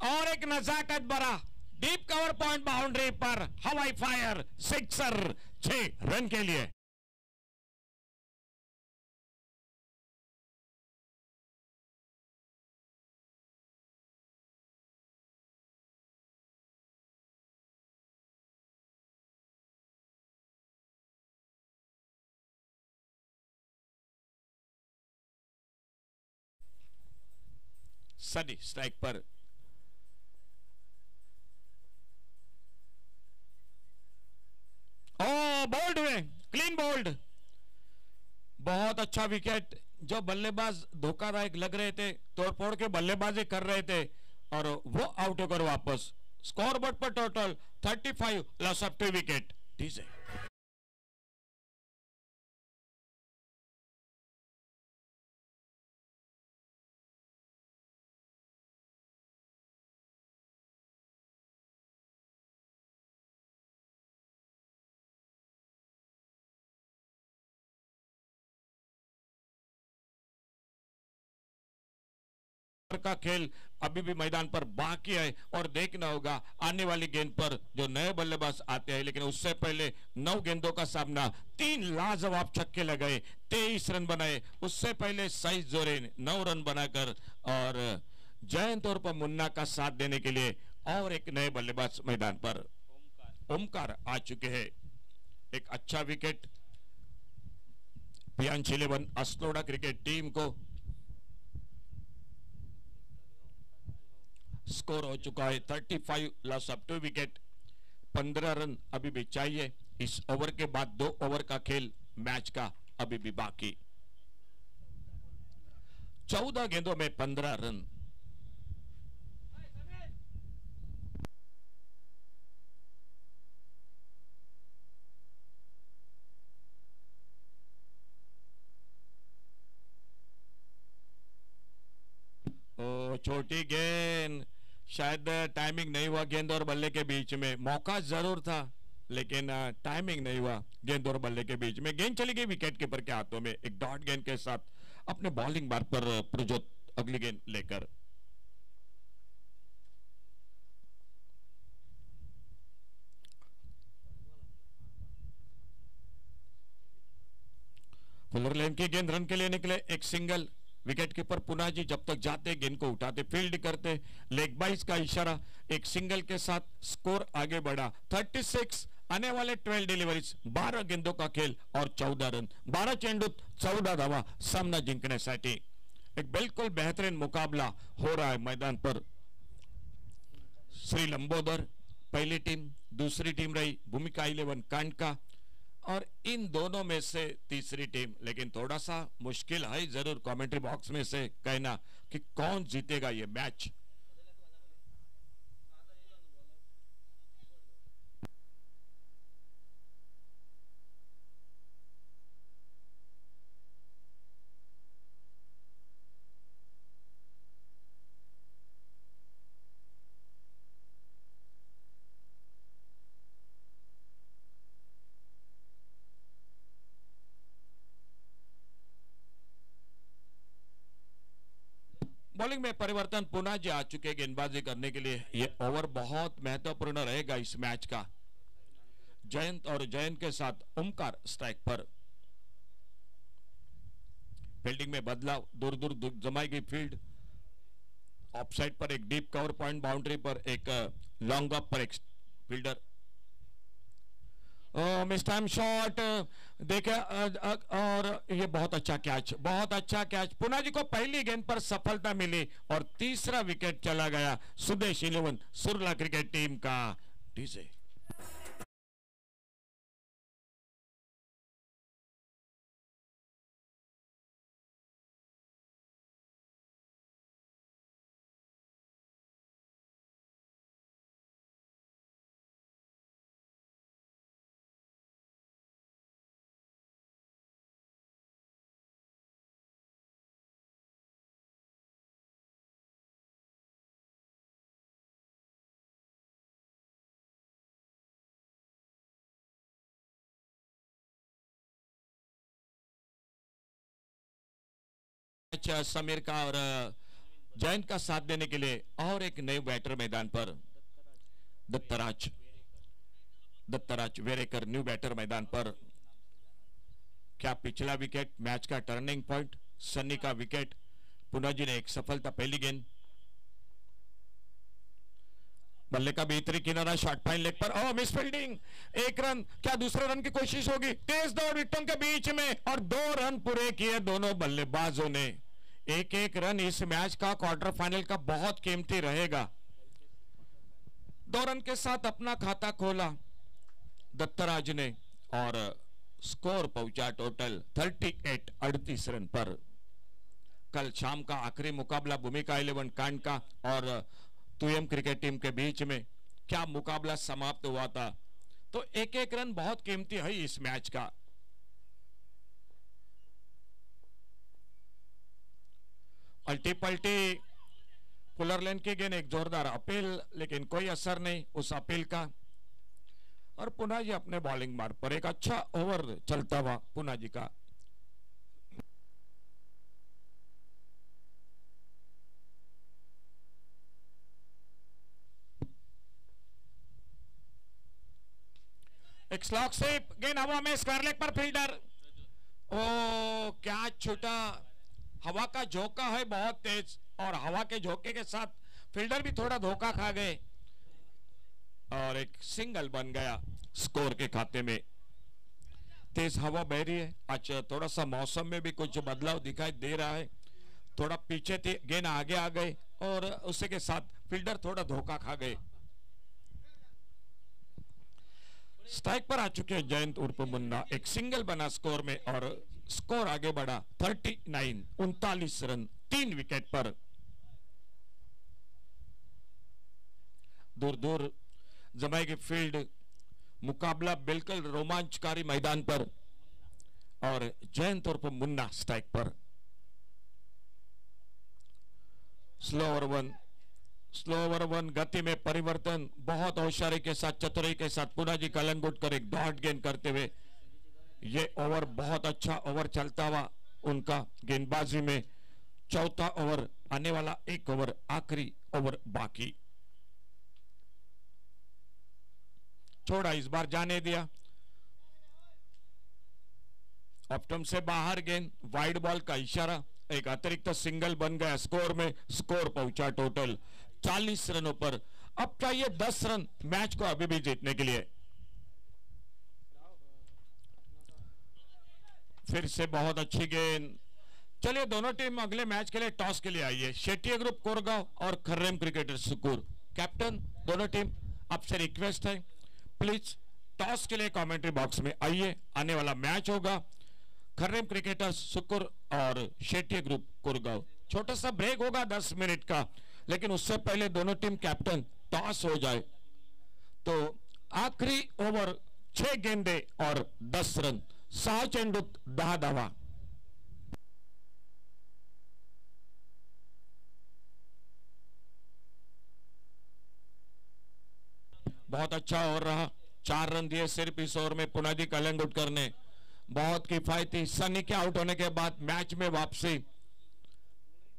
Speaker 2: और एक नजाकत भरा डीप कवर पॉइंट बाउंड्री पर हवाई फायर, सिक्सर, 6 रन के लिए। सनी स्ट्राइक पर। ओ बोल्ड हुए, क्लीन बोल्ड, बहुत अच्छा विकेट। जो बल्लेबाज धोखादायक लग रहे थे, तोड़फोड़ के बल्लेबाजी कर रहे थे, और वो आउट होकर वापस स्कोर बोर्ड पर टोटल 35, लॉस ऑफ 2 विकेट। का खेल अभी भी मैदान पर बाकी है, और देखना होगा आने वाली गेंद पर जो नए बल्लेबाज आते हैं। लेकिन उससे पहले 9 गेंदों का सामना, 3 लाजवाब छक्के लगाए, 23 रन बनाए। उससे पहले साइज जोरे 9 रन बनाकर, और जयंत तौर पर मुन्ना का साथ देने के लिए और एक नए बल्लेबाज मैदान पर ओमकार आ चुके हैं। एक अच्छा wicket Priyansh 11 Assonora cricket team को। स्कोर हो चुका है 35, लॉस ऑफ 2 विकेट। 15 रन अभी भी चाहिए। इस ओवर के बाद 2 ओवर का खेल मैच का अभी भी बाकी। 14 गेंदों में 15 रन। ओ छोटी गेंद, शायद टाइमिंग नहीं हुआ गेंद और बल्ले के बीच में। मौका जरूर था, लेकिन टाइमिंग नहीं हुआ गेंद और बल्ले के बीच में। गेंद चली गई विकेट कीपर के हाथों में, एक डॉट गेंद के साथ अपने बॉलिंग बार पर प्रज्योत अगली गेंद लेकर। फुलर लेन की गेंद, रन के लिए निकले, एक सिंगल। विकेट कीपर पुना जी जब तक जाते गेंद को उठाते, फील्ड करते, लेग बाइज का इशारा, एक सिंगल के साथ स्कोर आगे बढ़ा 36, आने वाले 12 डिलीवरीज, 12 गेंदों का खेल और 14 रन, 12 चेंडूत 14 धावा सामना जिंकण्यासाठी एक बिल्कुल बेहतरीन मुकाबला हो रहा है मैदान पर। श्री लंबोदर पहली टीम, दूसरी टीम रही भूमिका 11 कांडका और इन दोनों में से तीसरी टीम। लेकिन थोड़ा सा मुश्किल है जरूर कमेंट्री बॉक्स में से कहना कि कौन जीतेगा ये मैच। बॉलिंग में परिवर्तन पुनः जी आ चुके गेंदबाजी करने के लिए। ये ओवर बहुत महत्वपूर्ण रहेगा इस मैच का। जयंत और जयंत के साथ ओमकार स्ट्राइक पर। फील्डिंग में बदलाव, दूर दूर जमाई गई फील्ड। ऑफसाइड पर एक डीप कवर पॉइंट, बाउंड्री पर एक लॉन्ग अप पर एक फील्डर। मिस टाइम शॉट देखे और ये बहुत अच्छा कैच, बहुत अच्छा कैच। पुना जी को पहली गेंद पर सफलता मिली और तीसरा विकेट चला गया सुदेश 11 सुरला क्रिकेट टीम का। डीजे समीर का और जयंत का साथ देने के लिए और एक नए बैटर मैदान पर। दत्तराज वेरेकर न्यू बैटर मैदान पर। क्या पिछला विकेट मैच का टर्निंग पॉइंट, सन्नी का विकेट। पुना जी ने एक सफलता पहली गेंद। बल्ले का भीतरी किनारा, शॉट फाइन लेग पर, ओ मिस फील्डिंग, एक रन। क्या दूसरे रन की कोशिश होगी? तेज दौड़ विकेटों के बीच में और 2 रन पूरे किए दोनों बल्लेबाजों ने। एक एक रन इस मैच का क्वार्टर फाइनल का बहुत कीमती रहेगा। 2 रन के साथ अपना खाता खोला दत्तराज ने और स्कोर पहुंचा टोटल 38 रन पर। कल शाम का आखिरी मुकाबला भूमिका 11 कांडका और तुयम क्रिकेट टीम के बीच में क्या मुकाबला समाप्त हुआ था। तो एक एक रन बहुत कीमती है इस मैच का। अल्टी पल्टी पुलर लेन की गेंद, एक जोरदार अपील, लेकिन कोई असर नहीं उस अपील का। और पुना जी अपने बॉलिंग मार्ग पर एक अच्छा ओवर चलता हुआ पुना जी का। एक स्लॉक स्वीप, गेंद हवा में, स्क्वायर लेग पर फील्डर। ओ क्या छूटा। हवा का झोंका है बहुत तेज और हवा के झोंके के साथ फील्डर भी थोड़ा धोखा खा गए और एक सिंगल बन गया स्कोर के खाते में। तेज हवा बह रही है आज, थोड़ा सा मौसम में भी कुछ बदलाव दिखाई दे रहा है। थोड़ा पीछे थे, गेंद आगे आ गए और उसी के साथ फील्डर थोड़ा धोखा खा गए। स्ट्राइक पर आ चुके हैं जयंत उर्फ मुन्ना। एक सिंगल बना स्कोर में और स्कोर आगे बढ़ा 39 रन 3 विकेट पर। दूर दूर जमाएगी फील्ड, मुकाबला बिल्कुल रोमांचकारी मैदान पर और जयंत उर्फ मुन्ना स्ट्राइक पर। स्लो ओवर वन, गति में परिवर्तन, बहुत होशियारी के साथ, चतुराई के साथ पुना जी कलंगुट कर एक डॉट गेंद करते हुए ये ओवर बहुत अच्छा ओवर चलता हुआ उनका गेंदबाजी में। चौथा ओवर आने वाला, एक ओवर आखिरी ओवर बाकी। छोड़ा, इस बार जाने दिया। ऑप्टम से बाहर गेंद, वाइड बॉल का इशारा, एक अतिरिक्त सिंगल बन गया स्कोर में। स्कोर पहुंचा टोटल 40 रनों पर। अब चाहिए 10 रन मैच को अभी भी जीतने के लिए। फिर से बहुत अच्छी गेंद। चलिए दोनों टीम अगले मैच के लिए टॉस के लिए आइए। शेट्टी ग्रुप कोरगांव और खर्रेम क्रिकेटर सुकूर। कैप्टन दोनों टीम आपसे रिक्वेस्ट है प्लीज टॉस के लिए कमेंट्री बॉक्स में आइए। आने वाला मैच होगा खर्रेम क्रिकेटर्स सुकुर और शेट्टी ग्रुप कोरगांव। छोटा सा ब्रेक होगा 10 मिनट का, लेकिन उससे पहले दोनों टीम कैप्टन टॉस हो जाए तो आखिरी ओवर 6 गेंदे और 10 रन, 6 चेंडूत 10 धावा। बहुत अच्छा ओवर रहा, 4 रन दिए सिर्फ इस ओवर में पुनाजी कलंगुटकर ने। बहुत किफायती सनी के आउट होने के बाद मैच में वापसी।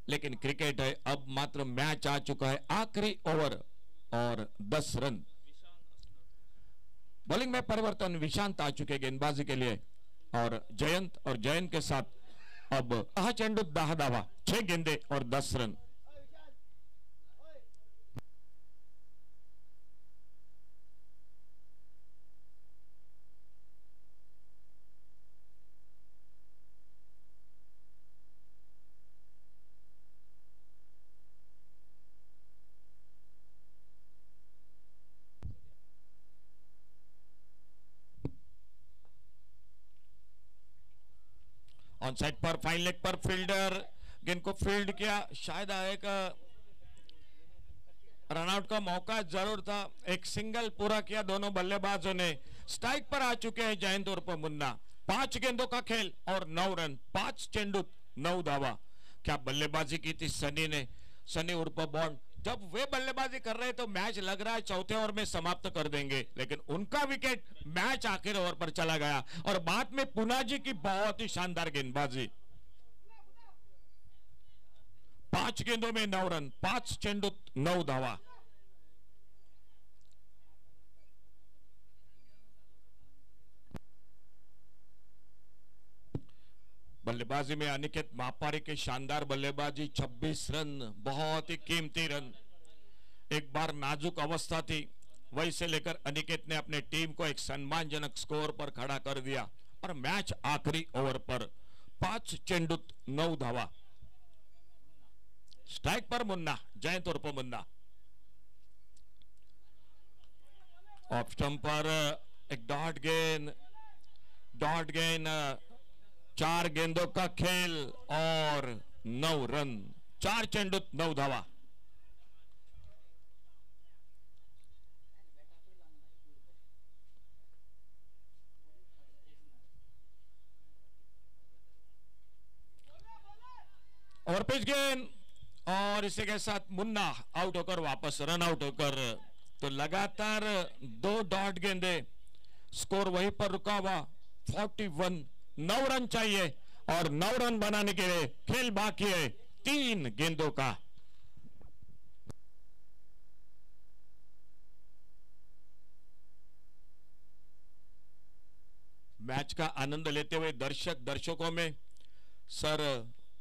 Speaker 2: लेकिन क्रिकेट है, अब मात्र मैच आ चुका है आखिरी ओवर और 10 रन। बॉलिंग में परिवर्तन, विशांत आ चुके गेंदबाजी के लिए और जयंत के साथ अब 10 चेंडू 10 धावा, 6 गेंदे और 10 रन। ऑन साइड पर फाइन लेग पर फील्डर गेंद को फील्ड किया, शायद एक रनआउट का मौका जरूर था। एक सिंगल पूरा किया दोनों बल्लेबाजों ने। स्ट्राइक पर आ चुके हैं जयंत उर्फ मुन्ना। 5 गेंदों का खेल और 9 रन, 5 चेंडू 9 धावा। क्या बल्लेबाजी की थी सनी ने, सनी उर्फ बॉन्ड। जब वे बल्लेबाजी कर रहे तो मैच लग रहा है चौथे ओवर में समाप्त कर देंगे, लेकिन उनका विकेट मैच आखिर ओवर पर चला गया और बाद में पुनाजी की बहुत ही शानदार गेंदबाजी। 5 गेंदों में 9 रन, 5 चेंडू 9 धावा। बल्लेबाजी में अनिकेत मापारी की शानदार बल्लेबाजी, 26 रन, बहुत ही कीमती रन। एक बार नाजुक अवस्था थी, वहीं से लेकर अनिकेत ने अपने टीम को एक सम्मानजनक स्कोर पर खड़ा कर दिया और मैच आखिरी ओवर पर 5 चेंडू 9 धावा। स्ट्राइक पर मुन्ना, जयंत उर्फ मुन्ना। ऑफ स्टंप पर एक डॉट गेंद, 4 गेंदों का खेल और 9 रन, 4 चेंडू 9 धावा। और पिच गेंद और इसी के साथ मुन्ना आउट होकर वापस रन आउट होकर, तो लगातार 2 डॉट गेंदे, स्कोर वहीं पर रुका हुआ 41। 9 रन चाहिए और 9 रन बनाने के लिए खेल बाकी है 3 गेंदों का। मैच का आनंद लेते हुए दर्शकों में सर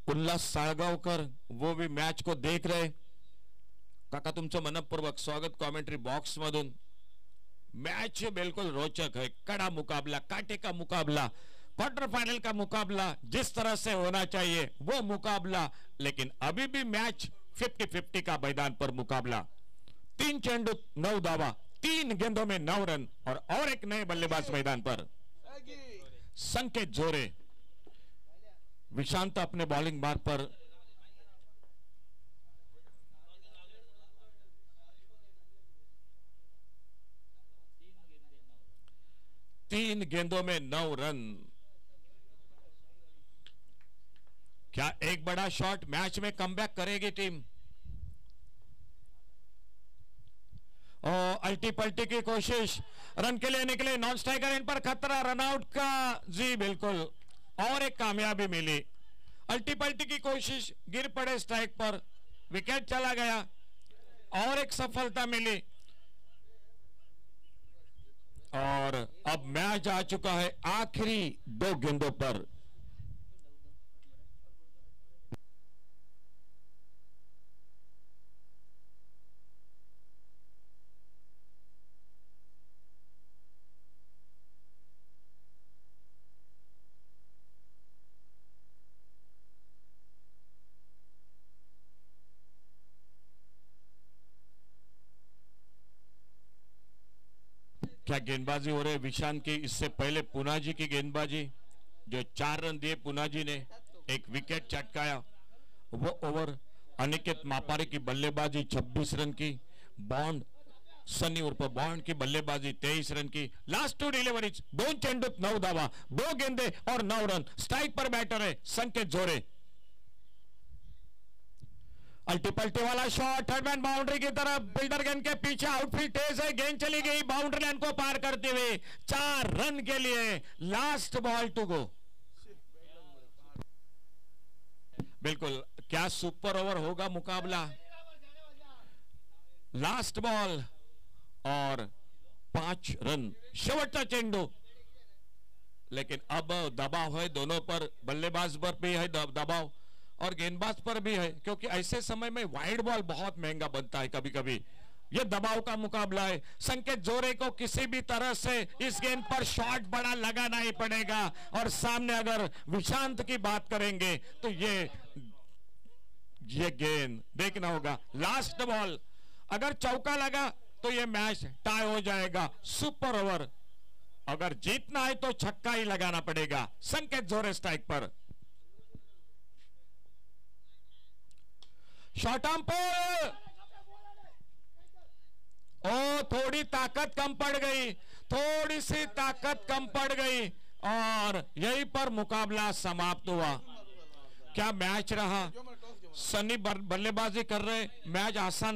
Speaker 2: उल्हास साळगावकर, वो भी मैच को देख रहे। काका तुमचं मनपूर्वक स्वागत कमेंट्री बॉक्स मधून। मैच बिल्कुल रोचक है, कड़ा मुकाबला, कांटे का मुकाबला, क्वार्टर फाइनल का मुकाबला, जिस तरह से होना चाहिए वो मुकाबला। लेकिन अभी भी मैच 50-50 का मैदान पर मुकाबला। 3 चेंडू 9 धावा, 3 गेंदों में 9 रन और एक नए बल्लेबाज मैदान पर, संकेत जोरे। विशांत अपने बॉलिंग मार्ग पर, तीन गेंदों में 9 रन। क्या एक बड़ा शॉट मैच में कमबैक करेगी टीम? अल्टी पल्टी की कोशिश, रन के लिए निकले, नॉन स्ट्राइकर इन पर खतरा, रनआउट का, जी बिल्कुल, और एक कामयाबी मिली। अल्टी पल्टी की कोशिश, गिर पड़े स्ट्राइक पर, विकेट चला गया और एक सफलता मिली। और अब मैच आ चुका है आखिरी 2 गेंदों पर। क्या गेंदबाजी हो रही विशांत की। इससे पहले पूना जी की गेंदबाजी, जो 4 रन दिए पूना जी ने, 1 विकेट चटकाया। वो ओवर अनिकेत मापारी की बल्लेबाजी 26 रन की। बॉन्ड सनी उर्फ बॉन्ड की बल्लेबाजी 23 रन की। लास्ट 2 डिलीवरीज, 2 चेंडूत 9 धावा, 2 गेंदे और 9 रन। स्ट्राइक पर बैटर है संकेत जोरे। अल्टी पल्टी वाला शॉट, थर्ड मैन बाउंड्री की तरफ, बिल्डर गेंद के पीछे, आउटफील्ड तेज है, गेंद चली गई बाउंड्री लाइन को पार करते हुए। 4 रन के लिए लास्ट बॉल टू गो। बिल्कुल, क्या सुपर ओवर होगा मुकाबला। लास्ट बॉल और 5 रन, शेवटचा चेंडू। लेकिन अब दबाव है दोनों पर, बल्लेबाज पर भी है दबाव और गेंदबाज पर भी है, क्योंकि ऐसे समय में वाइड बॉल बहुत महंगा बनता है कभी कभी। ये दबाव का मुकाबला है। संकेत जोरे को किसी भी तरह से इस गेंद पर शॉट बड़ा लगाना ही पड़ेगा। और सामने अगर विशांत की बात करेंगे तो ये गेंद देखना होगा। लास्ट बॉल, अगर चौका लगा तो ये मैच टाई हो जाएगा। सुपर ओवर, अगर जीतना है तो छक्का ही लगाना पड़ेगा। संकेत जोरे स्ट्राइक पर। शॉर्ट आर्म पर, ओ थोड़ी ताकत कम पड़ गई, थोड़ी सी ताकत कम पड़ गई और यहीं पर मुकाबला समाप्त हुआ। क्या मैच रहा। सनी बल्लेबाजी कर रहे, मैच आसान